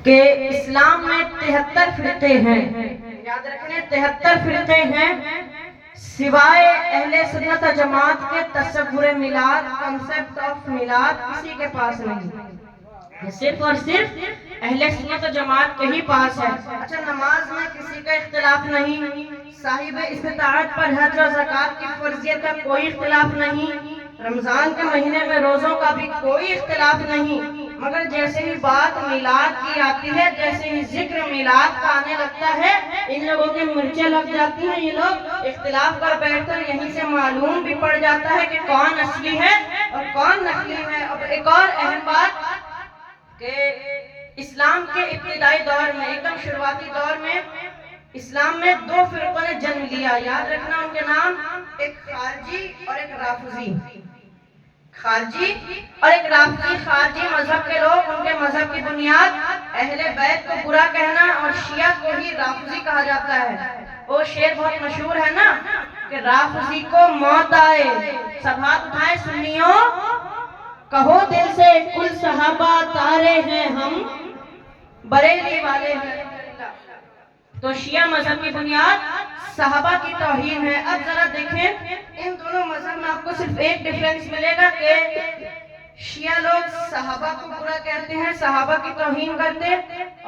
کہ اسلام میں 73 فرقے ہیں، یاد رکھیں 73 فرقے ہیں، سوائے اہل سنت و جماعت کے تصور میلاد، کنسپٹ آف میلاد کسی کے پاس نہیں، صرف اور صرف اہل سنت و جماعت کے ہی پاس ہے۔ اچھا، نماز میں کسی کا اختلاف نہیں، صاحب استطاعت پر حج و زکوٰۃ کی فرضیت کا کوئی اختلاف نہیں، رمضان کے مہینے میں روزوں کا بھی کوئی اختلاف نہیں، مگر جیسے ہی بات میلاد کی آتی ہے، جیسے ہی ذکر میلاد کا آنے لگتا ہے، ان لوگوں کے مرچیں لگ جاتی ہیں، یہ لوگ اختلاف کر بیٹھتے ہیں۔ یہیں سے معلوم بھی پڑ جاتا ہے کہ کون اصلی ہے اور کون نقلی ہے۔ اب ایک اور اہم بات کہ اسلام کے ابتدائی دور میں، ایک دم شروعاتی دور میں، اسلام میں 2 فرقوں نے جنم لیا، یاد رکھنا ان کے نام، ایک خارجی اور ایک رافضی۔ خارجی اور ایک رافضی۔ خارجی مذہب کے لوگ، ان کے مذہب کی بنیاد اہل بیت کو برا کہنا، اور شیعہ کو ہی رافضی کہا جاتا ہے۔ وہ شعر بہت مشہور ہے نا کہ رافضی کو موت آئے، سب ہاتھ اٹھائے سنیوں، کہو دل سے کل صحابہ تارے ہیں ہم، بریلی والے ہیں۔ تو شیعہ مذہب کی بنیاد صحابہ کی توہین ہے۔ اب ذرا دیکھیں ان دونوں مذہب میں آپ کو صرف ایک ڈیفرنس ملے گا کہ شیعہ لوگ صحابہ کو برا کہتے ہیں، صحابہ کی توہین کرتے،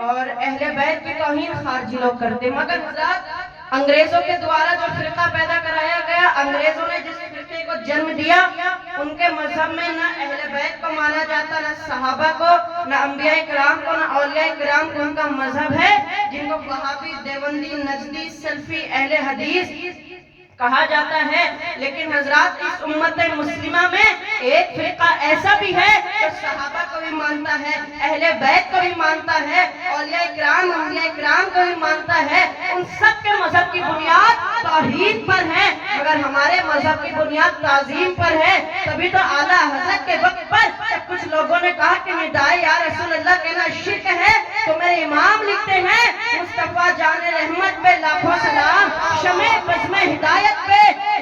اور اہل بیت کی توہین خارجی لوگ کرتے۔ مگر حضرات، انگریزوں کے دوارا جو فرقہ پیدا کرایا گیا، انگریزوں نے جس فرقے کو جنم دیا، ان کے مذہب میں نہ اہل بیت کو مانا جاتا، نہ صحابہ کو، نہ انبیاء کرام کو، نہ اولیاء کرام کو۔ ان کا مذہب ہے جن کو وہابی، دیوبندی، نجدی، سلفی، اہل حدیث کہا جاتا ہے۔ لیکن حضرات، اس امت مسلمہ میں ایک فرقہ ایسا بھی ہے جو صحابہ کو بھی مانتا ہے، اہل بیت کو بھی مانتا ہے، اولیاء کرام، انبیاء کرام کو بھی مانتا ہے۔ ان سب کے مذہب کی بنیاد توحید پر ہے، مگر ہمارے مذہب کی بنیاد تعظیم پر ہے۔ تبھی تو اعلیٰ حضرت کے وقت پر جب کچھ لوگوں نے کہا کہ ندائے یا رسول اللہ کہنا شرک ہے، تو میرے امام لکھتے ہیں مصطفیٰ جان رحمت پہ لاکھوں سلام، شمع بزم ہدایت پہ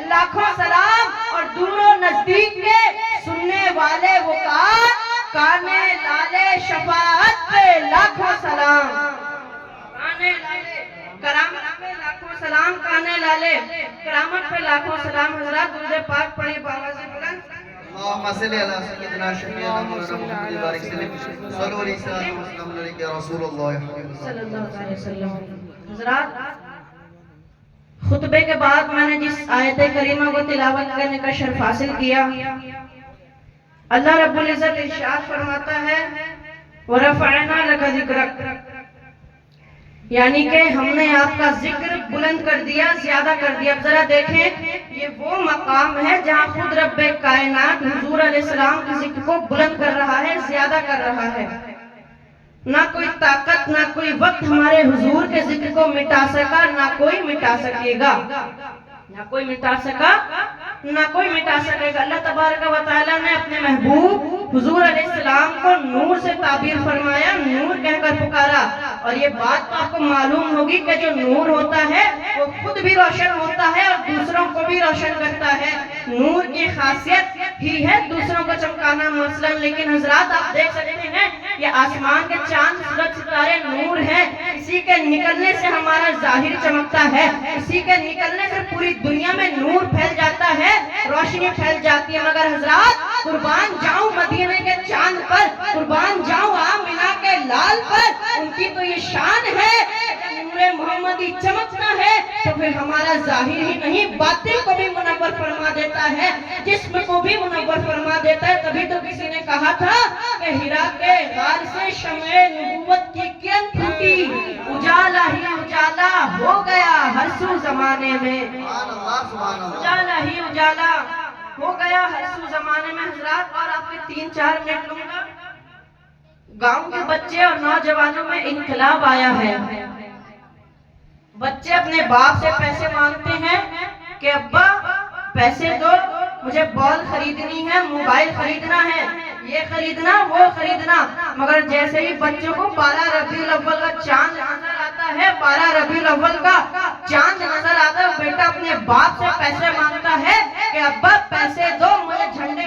لاکھوں سلام، اور دور و نزدیک کے سننے والے وقار کانے لالے شفاعت پہ لاکھوں سلام، کانے لالے کرامت پہ لاکھوں سلام، کانے لالے کرامت پہ لاکھوں سلام۔ حضرات، درود پاک پڑھیں بآواز بلند۔ اللهم صل على سيدنا شفيعنا مولانا محمد بارك وسلم صلوا عليه وسلم عليك يا رسول الله صلی اللہ علیہ وسلم۔ حضرات، خطبے کے بعد میں نے جس آیت کریمہ کو تلاوت کرنے کا شرف حاصل کیا، اللہ رب العزت ارشاد فرماتا ہے وَرَفَعْنَا لَكَ ذِكْرَكَ، یعنی کہ ہم نے آپ کا ذکر بلند کر دیا، زیادہ کر دیا۔ اب ذرا دیکھیں، یہ وہ مقام ہے جہاں خود رب کائنات حضور علیہ السلام کے ذکر کو بلند کر رہا ہے، زیادہ کر رہا ہے۔ نہ کوئی طاقت، نہ کوئی وقت ہمارے حضور کے ذکر کو مٹا سکا، نہ کوئی مٹا سکے گا، نہ کوئی مٹا سکا، نہ کوئی مٹا سکے گا۔ اللہ تبارک و تعالیٰ نے اپنے محبوب حضور علیہ السلام کو نور سے تعبیر فرمایا، نور کہہ کر پکارا، اور یہ بات تو آپ کو معلوم ہوگی کہ جو نور ہوتا ہے وہ خود بھی روشن ہوتا ہے اور دوسروں کو بھی روشن کرتا ہے۔ نور کی خاصیت ہی ہے دوسروں کو چمکانا مثلا۔ لیکن حضرات، آپ دیکھ سکتے ہیں یہ آسمان کے چاند، سورج، ستارے نور ہیں، اسی کے نکلنے سے ہمارا ظاہر چمکتا ہے، اسی کے نکلنے سے پوری دنیا میں نور پھیل جاتا ہے، روشنی پھیل جاتی ہے۔ مگر حضرات، قربان جاؤں مدینے کے چاند پر، قربان جاؤں آمنہ کے لال پر، ان کی تو یہ شان ہے جب نور محمدی چمکتا ہے تو پھر ہمارا ظاہر ہی نہیں، باطن کو بھی منور فرما دیتا ہے، جسم کو بھی منور فرما دیتا ہے۔ تبھی تو کسی نے کہا تھا کہ ہرا کے غار سے شمع نبوت کی کرن پھوٹی، اجالا ہی اجالا ہو گیا ہر سو زمانے میں، اجالا ہی اجالا ہو گیا ہر سو زمانے میں۔ حضرات، اور آپ کے 3-4 منٹ لوں گا۔ گاؤں کے بچے اور نوجوانوں میں انقلاب آیا ہے۔ بچے اپنے باپ سے پیسے مانگتے ہیں کہ ابا پیسے دو، مجھے بال خریدنی ہے، موبائل خریدنا ہے، یہ خریدنا، وہ خریدنا۔ مگر جیسے ہی بچوں کو 12 ربیع الاول کا چاند نظر آتا ہے، 12 ربیع الاول کا چاند نظر آتا ہے، بیٹا اپنے باپ سے پیسے مانگتا ہے کہ ابا پیسے دو، مجھے جھنڈے